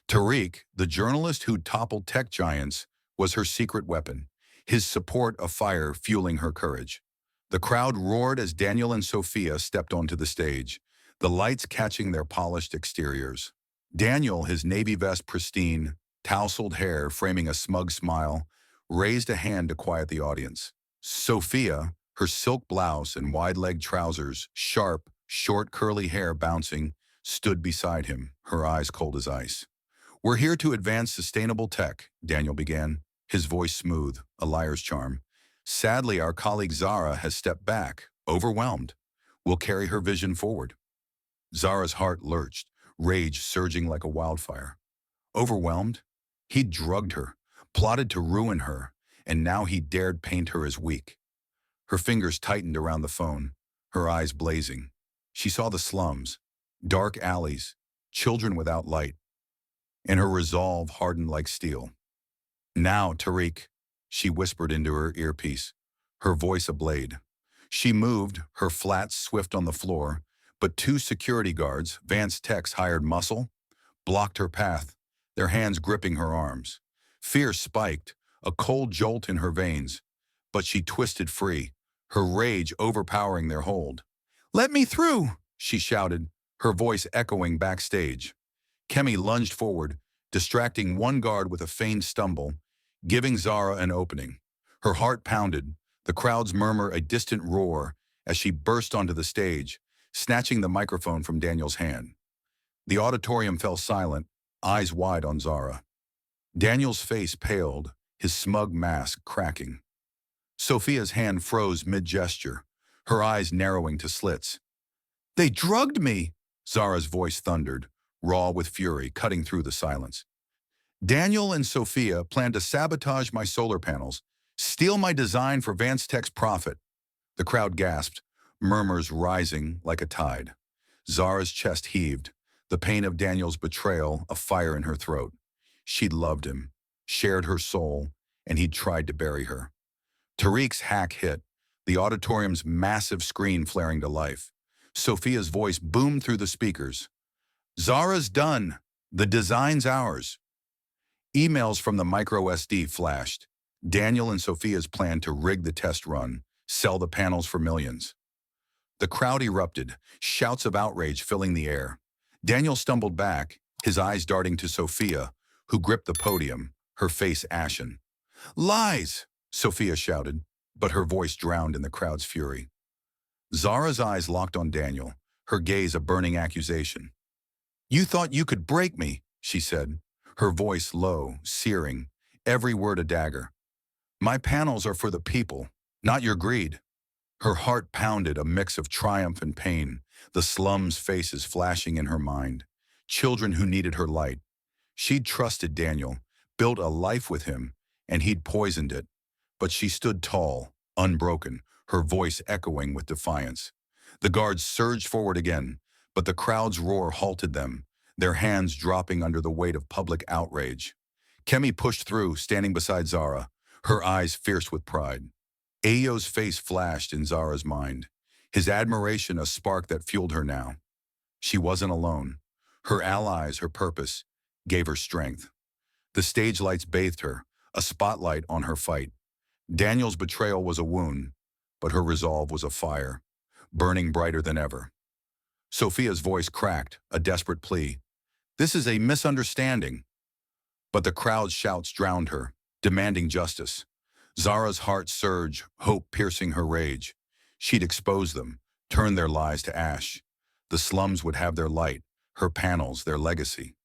Tariq, the journalist who'd toppled tech giants, was her secret weapon, his support a fire fueling her courage. The crowd roared as Daniel and Sofia stepped onto the stage, the lights catching their polished exteriors. Daniel, his navy vest pristine, tousled hair framing a smug smile, raised a hand to quiet the audience. Sofia, her silk blouse and wide-legged trousers, sharp, short curly hair bouncing, stood beside him, her eyes cold as ice. "We're here to advance sustainable tech," Daniel began, his voice smooth, a liar's charm. "Sadly, our colleague Zara has stepped back, overwhelmed. We'll carry her vision forward." Zara's heart lurched, rage surging like a wildfire. Overwhelmed? He'd drugged her, plotted to ruin her, and now he dared paint her as weak. Her fingers tightened around the phone, her eyes blazing. She saw the slums, dark alleys, children without light, and her resolve hardened like steel. "Now, Tariq," she whispered into her earpiece, her voice a blade. She moved, her flats swift on the floor, but two security guards, Vance Tech's hired muscle, blocked her path, their hands gripping her arms. Fear spiked, a cold jolt in her veins, but she twisted free, her rage overpowering their hold. "Let me through," she shouted, her voice echoing backstage. Kemi lunged forward, distracting one guard with a feigned stumble, giving Zara an opening. Her heart pounded, the crowd's murmur a distant roar as she burst onto the stage, snatching the microphone from Daniel's hand. The auditorium fell silent, eyes wide on Zara. Daniel's face paled, his smug mask cracking. Sofia's hand froze mid-gesture, her eyes narrowing to slits. "They drugged me!" Zara's voice thundered, raw with fury, cutting through the silence. "Daniel and Sofia plan to sabotage my solar panels, steal my design for Vance Tech's profit." The crowd gasped, murmurs rising like a tide. Zara's chest heaved, the pain of Daniel's betrayal a fire in her throat. She'd loved him, shared her soul, and he'd tried to bury her. Tariq's hack hit, the auditorium's massive screen flaring to life. Sofia's voice boomed through the speakers. "Zara's done. The design's ours." Emails from the micro SD flashed. Daniel and Sofia's plan to rig the test run, sell the panels for millions. The crowd erupted, shouts of outrage filling the air. Daniel stumbled back, his eyes darting to Sofia, who gripped the podium, her face ashen. "Lies!" Sofia shouted, but her voice drowned in the crowd's fury. Zara's eyes locked on Daniel, her gaze a burning accusation. "You thought you could break me," she said, her voice low, searing, every word a dagger. "My panels are for the people, not your greed." Her heart pounded, a mix of triumph and pain, the slums' faces flashing in her mind. Children who needed her light. She'd trusted Daniel, built a life with him, and he'd poisoned it. But she stood tall, unbroken, her voice echoing with defiance. The guards surged forward again, but the crowd's roar halted them, their hands dropping under the weight of public outrage. Kemi pushed through, standing beside Zara, her eyes fierce with pride. Ayo's face flashed in Zara's mind, his admiration a spark that fueled her now. She wasn't alone. Her allies, her purpose, gave her strength. The stage lights bathed her, a spotlight on her fight. Daniel's betrayal was a wound, but her resolve was a fire, burning brighter than ever. Sofia's voice cracked, a desperate plea. "This is a misunderstanding." But the crowd's shouts drowned her, demanding justice. Zara's heart surged, hope piercing her rage. She'd expose them, turn their lies to ash. The slums would have their light, her panels, their legacy.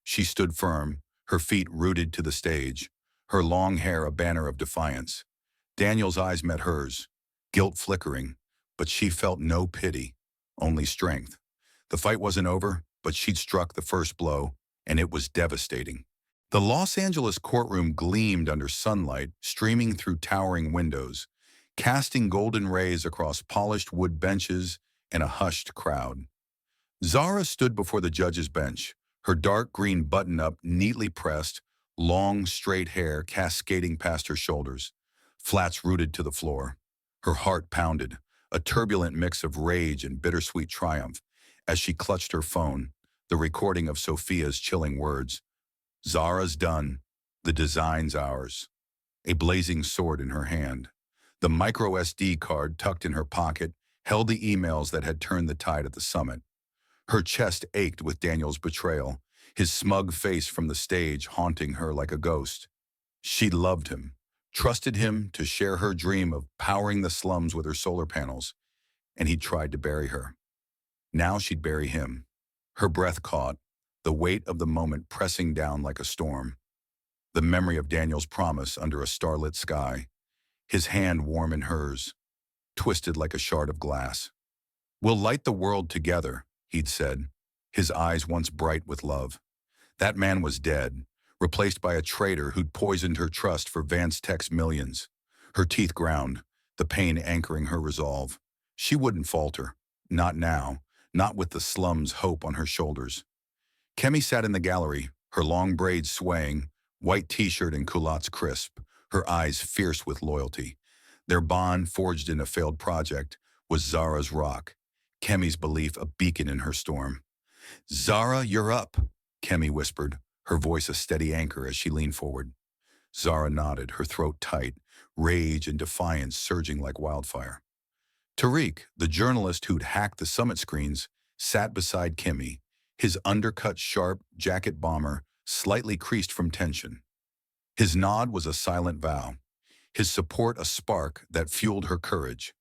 She stood firm, her feet rooted to the stage, her long hair a banner of defiance. Daniel's eyes met hers, guilt flickering, but she felt no pity, only strength. The fight wasn't over, but she'd struck the first blow, and it was devastating. The Los Angeles courtroom gleamed under sunlight streaming through towering windows, casting golden rays across polished wood benches and a hushed crowd. Zara stood before the judge's bench, her dark green button-up neatly pressed, long, straight hair cascading past her shoulders, flats rooted to the floor. Her heart pounded, a turbulent mix of rage and bittersweet triumph, as she clutched her phone, the recording of Sofia's chilling words. "Zara's done. The design's ours." A blazing sword in her hand. The micro SD card tucked in her pocket held the emails that had turned the tide at the summit. Her chest ached with Daniel's betrayal, his smug face from the stage haunting her like a ghost. She'd loved him, trusted him to share her dream of powering the slums with her solar panels, and he'd tried to bury her. Now she'd bury him. Her breath caught, the weight of the moment pressing down like a storm. The memory of Daniel's promise under a starlit sky, his hand warm in hers, twisted like a shard of glass. "We'll light the world together," he'd said, his eyes once bright with love. That man was dead, replaced by a traitor who'd poisoned her trust for Vance Tech's millions. Her teeth ground, the pain anchoring her resolve. She wouldn't falter. Not now, not with the slum's hope on her shoulders. Kemi sat in the gallery, her long braids swaying, white t-shirt and culottes crisp, her eyes fierce with loyalty. Their bond, forged in a failed project, was Zara's rock, Kemi's belief a beacon in her storm. "Zara, you're up," Kemi whispered, her voice a steady anchor as she leaned forward. Zara nodded, her throat tight, rage and defiance surging like wildfire. Tariq, the journalist who'd hacked the summit screens, sat beside Kemi, his undercut sharp jacket bomber slightly creased from tension. His nod was a silent vow, his support a spark that fueled her courage.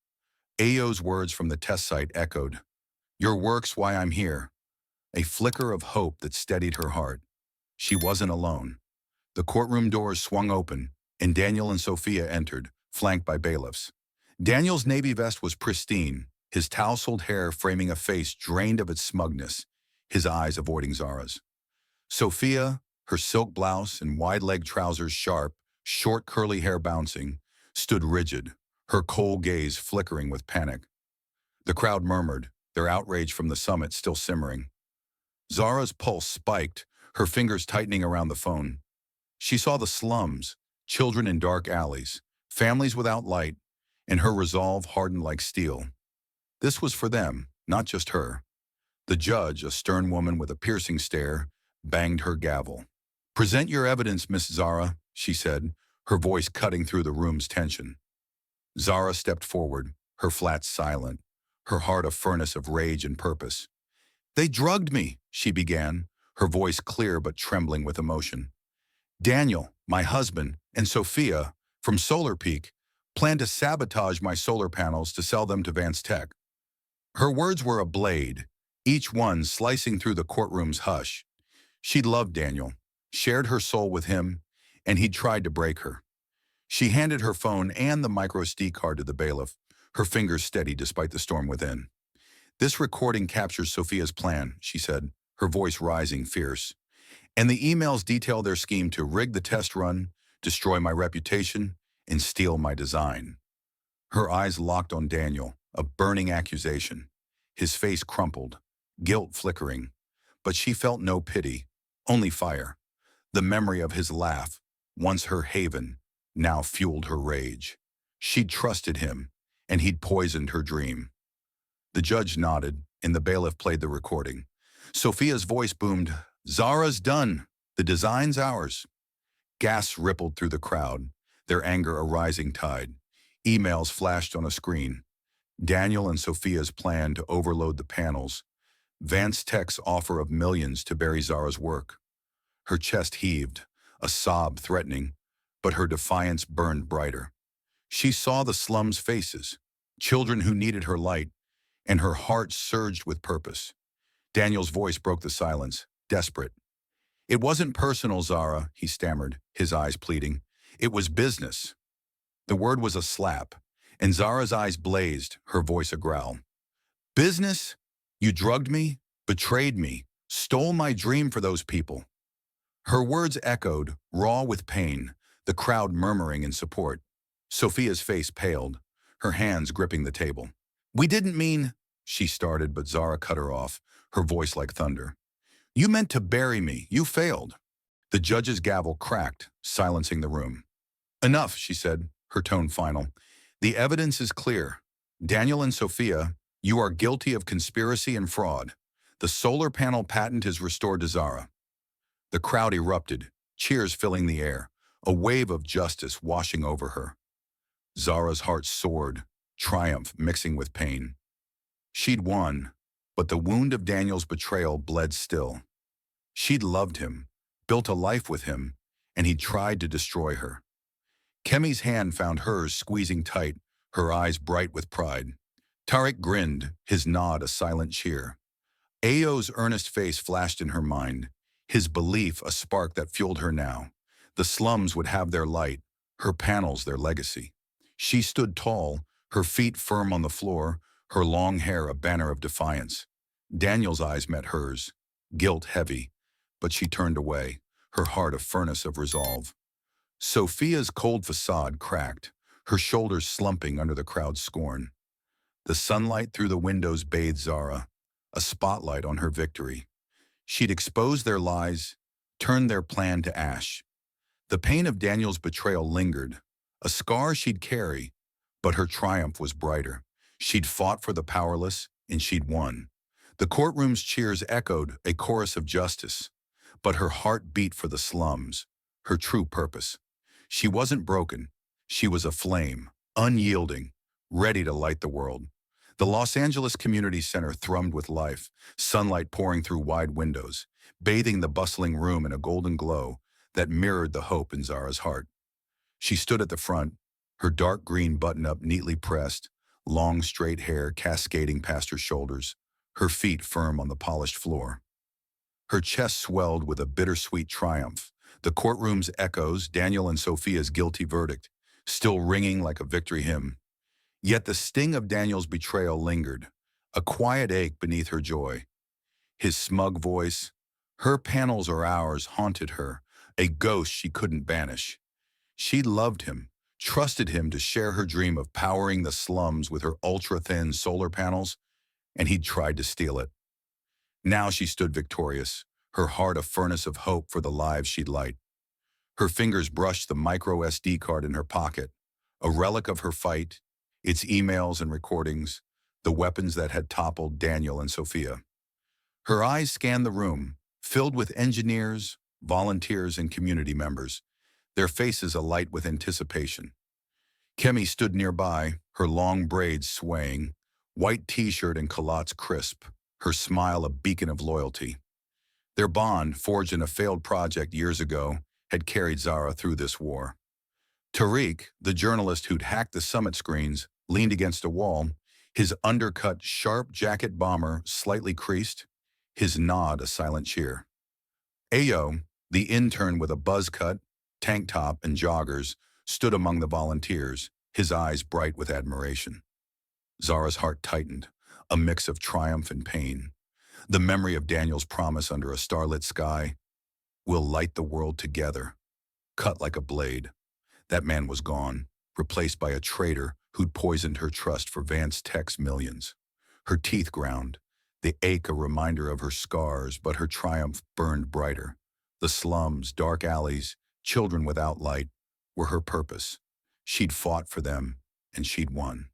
Ayo's words from the test site echoed, "Your work's why I'm here," a flicker of hope that steadied her heart. She wasn't alone. The courtroom doors swung open, and Daniel and Sofia entered, flanked by bailiffs. Daniel's navy vest was pristine, his tousled hair framing a face drained of its smugness, his eyes avoiding Zara's. Sofia, her silk blouse and wide-leg trousers sharp, short curly hair bouncing, stood rigid, her cold gaze flickering with panic. The crowd murmured, their outrage from the summit still simmering. Zara's pulse spiked, her fingers tightening around the phone. She saw the slums, children in dark alleys, families without light, and her resolve hardened like steel. This was for them, not just her. The judge, a stern woman with a piercing stare, banged her gavel. "Present your evidence, Miss Zara," she said, her voice cutting through the room's tension. Zara stepped forward, her flat silent, her heart a furnace of rage and purpose. "They drugged me," she began, her voice clear but trembling with emotion. "Daniel, my husband, and Sofia, from Solar Peak, planned to sabotage my solar panels to sell them to Vance Tech." Her words were a blade, each one slicing through the courtroom's hush. She'd loved Daniel, shared her soul with him, and he'd tried to break her. She handed her phone and the micro SD card to the bailiff, her fingers steady despite the storm within. "This recording captures Sofia's plan," she said, her voice rising fierce. "And the emails detail their scheme to rig the test run, destroy my reputation, and steal my design." Her eyes locked on Daniel, a burning accusation. His face crumpled, guilt flickering. But she felt no pity, only fire. The memory of his laugh, once her haven, now fueled her rage. She'd trusted him, and he'd poisoned her dream. The judge nodded, and the bailiff played the recording. Sofia's voice boomed, "Zara's done. The design's ours." Gasps rippled through the crowd, their anger a rising tide. Emails flashed on a screen. Daniel and Sofia's plan to overload the panels. Vance Tech's offer of millions to bury Zara's work. Her chest heaved, a sob threatening, but her defiance burned brighter. She saw the slums' faces, children who needed her light, and her heart surged with purpose. Daniel's voice broke the silence, desperate. "It wasn't personal, Zara," he stammered, his eyes pleading. "It was business." The word was a slap, and Zara's eyes blazed, her voice a growl. "Business? You drugged me, betrayed me, stole my dream for those people." Her words echoed, raw with pain, the crowd murmuring in support. Sofia's face paled, her hands gripping the table. "We didn't mean," she started, but Zara cut her off, her voice like thunder. "You meant to bury me. You failed." The judge's gavel cracked, silencing the room. "Enough," she said, her tone final. "The evidence is clear. Daniel and Sofia, you are guilty of conspiracy and fraud. The solar panel patent is restored to Zara." The crowd erupted, cheers filling the air, a wave of justice washing over her. Zara's heart soared, triumph mixing with pain. She'd won, but the wound of Daniel's betrayal bled still. She'd loved him, built a life with him, and he'd tried to destroy her. Kemi's hand found hers squeezing tight, her eyes bright with pride. Tariq grinned, his nod a silent cheer. Ayo's earnest face flashed in her mind, his belief a spark that fueled her now. The slums would have their light, her panels their legacy. She stood tall, her feet firm on the floor, her long hair a banner of defiance. Daniel's eyes met hers, guilt heavy, but she turned away, her heart a furnace of resolve. Sofia's cold facade cracked, her shoulders slumping under the crowd's scorn. The sunlight through the windows bathed Zara, a spotlight on her victory. She'd exposed their lies, turned their plan to ash. The pain of Daniel's betrayal lingered, a scar she'd carry, but her triumph was brighter. She'd fought for the powerless, and she'd won. The courtroom's cheers echoed a chorus of justice, but her heart beat for the slums, her true purpose. She wasn't broken. She was aflame, unyielding, ready to light the world. The Los Angeles Community Center thrummed with life, sunlight pouring through wide windows, bathing the bustling room in a golden glow that mirrored the hope in Zara's heart. She stood at the front, her dark green button-up neatly pressed, long straight hair cascading past her shoulders, her feet firm on the polished floor. Her chest swelled with a bittersweet triumph, the courtroom's echoes, Daniel and Sofia's guilty verdict, still ringing like a victory hymn. Yet the sting of Daniel's betrayal lingered, a quiet ache beneath her joy. His smug voice, "Her panels are ours," haunted her, a ghost she couldn't banish. She loved him, trusted him to share her dream of powering the slums with her ultra-thin solar panels, and he'd tried to steal it. Now she stood victorious, her heart a furnace of hope for the lives she'd light. Her fingers brushed the micro SD card in her pocket, a relic of her fight, its emails and recordings, the weapons that had toppled Daniel and Sofia. Her eyes scanned the room, filled with engineers, volunteers, and community members. their faces alight with anticipation. Kemi stood nearby, her long braids swaying, white t-shirt and culottes crisp, her smile a beacon of loyalty. Their bond, forged in a failed project years ago, had carried Zara through this war. Tariq, the journalist who'd hacked the summit screens, leaned against a wall, his undercut sharp jacket bomber slightly creased, his nod a silent cheer. Ayo, the intern with a buzz cut, tank top and joggers, stood among the volunteers, his eyes bright with admiration. Zara's heart tightened, a mix of triumph and pain. The memory of Daniel's promise under a starlit sky, "We'll light the world together," cut like a blade. That man was gone, replaced by a traitor who'd poisoned her trust for Vance Tech's millions. Her teeth ground, the ache a reminder of her scars, but her triumph burned brighter. The slums, dark alleys, children without light were her purpose. She'd fought for them, and she'd won.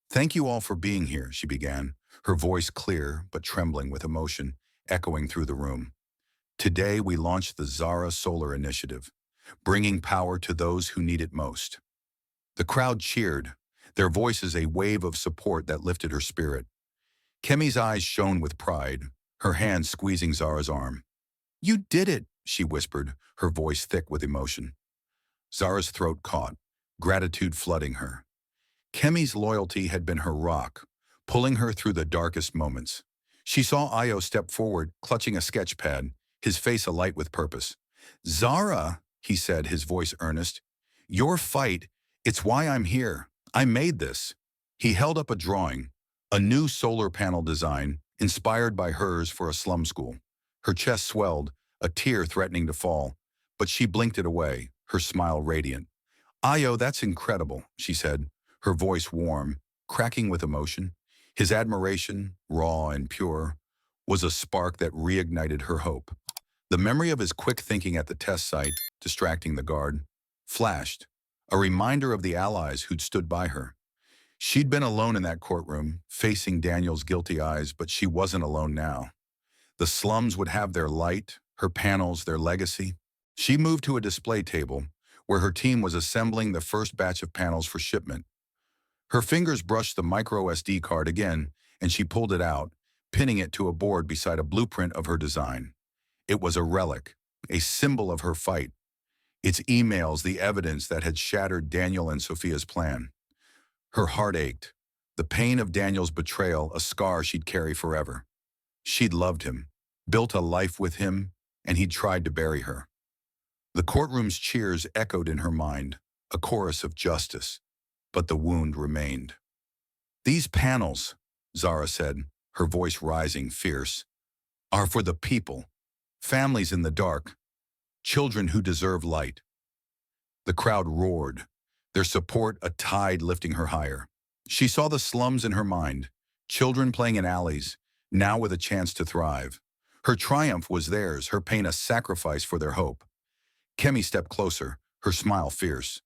"Thank you all for being here," she began, her voice clear but trembling with emotion, echoing through the room. "Today we launched the Zara Solar Initiative, bringing power to those who need it most." The crowd cheered, their voices a wave of support that lifted her spirit. Kemi's eyes shone with pride, her hand squeezing Zara's arm. "You did it," she whispered, her voice thick with emotion. Zara's throat caught, gratitude flooding her. Kemi's loyalty had been her rock, pulling her through the darkest moments. She saw Ayo step forward, clutching a sketch pad, his face alight with purpose. "Zara," he said, his voice earnest, "your fight, it's why I'm here. I made this." He held up a drawing, a new solar panel design, inspired by hers for a slum school. Her chest swelled, a tear threatening to fall, but she blinked it away, her smile radiant. "Ayo, that's incredible," she said, her voice warm, cracking with emotion. His admiration, raw and pure, was a spark that reignited her hope. The memory of his quick thinking at the test site, distracting the guard, flashed, a reminder of the allies who'd stood by her. She'd been alone in that courtroom, facing Daniel's guilty eyes, but she wasn't alone now. The slums would have their light, her panels, their legacy. She moved to a display table, where her team was assembling the first batch of panels for shipment. Her fingers brushed the micro SD card again, and she pulled it out, pinning it to a board beside a blueprint of her design. It was a relic, a symbol of her fight. Its emails, the evidence that had shattered Daniel and Sofia's plan. Her heart ached, the pain of Daniel's betrayal a scar she'd carry forever. She'd loved him, built a life with him, and he'd tried to bury her. The courtroom's cheers echoed in her mind, a chorus of justice, but the wound remained. "These panels," Zara said, her voice rising fierce, "are for the people, families in the dark, children who deserve light." The crowd roared, their support a tide lifting her higher. She saw the slums in her mind, children playing in alleys, now with a chance to thrive. Her triumph was theirs, her pain a sacrifice for their hope. Kemi stepped closer, her smile fierce.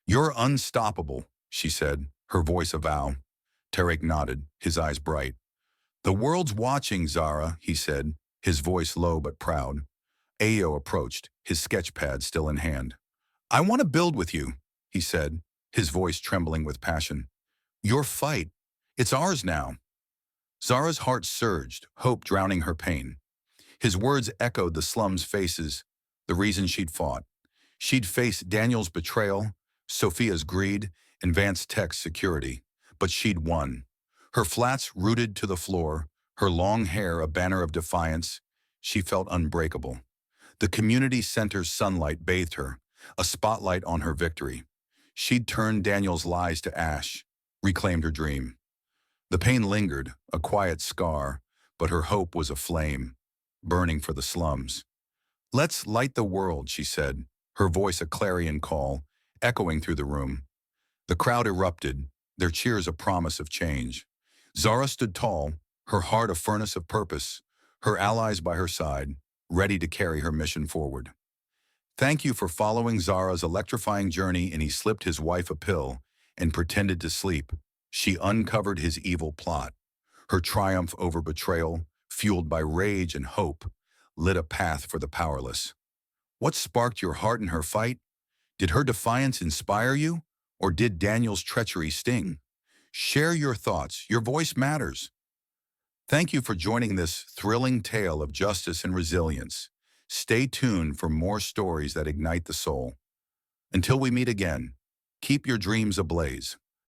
"You're unstoppable," she said, her voice a vow. Tariq nodded, his eyes bright. "The world's watching, Zara," he said, his voice low but proud. Ayo approached, his sketch pad still in hand. "I want to build with you," he said, his voice trembling with passion. "Your fight, it's ours now." Zara's heart surged, hope drowning her pain. His words echoed the slum's faces, the reason she'd fought. She'd faced Daniel's betrayal, Sofia's greed, and Vance Tech's security, but she'd won. Her flats rooted to the floor, her long hair a banner of defiance, she felt unbreakable. The community center's sunlight bathed her, a spotlight on her victory. She'd turned Daniel's lies to ash, reclaimed her dream. The pain lingered, a quiet scar, but her hope was a flame, burning for the slums. "Let's light the world," she said, her voice a clarion call, echoing through the room. The crowd erupted, their cheers a promise of change. Zara stood tall, her heart a furnace of purpose, her allies by her side, ready to carry her mission forward. Thank you for following Zara's electrifying journey, and he slipped his wife a pill and pretended to sleep. She uncovered his evil plot. Her triumph over betrayal, fueled by rage and hope, lit a path for the powerless. What sparked your heart in her fight? Did her defiance inspire you? Or did Daniel's treachery sting? Share your thoughts. Your voice matters. Thank you for joining this thrilling tale of justice and resilience. Stay tuned for more stories that ignite the soul. Until we meet again, keep your dreams ablaze.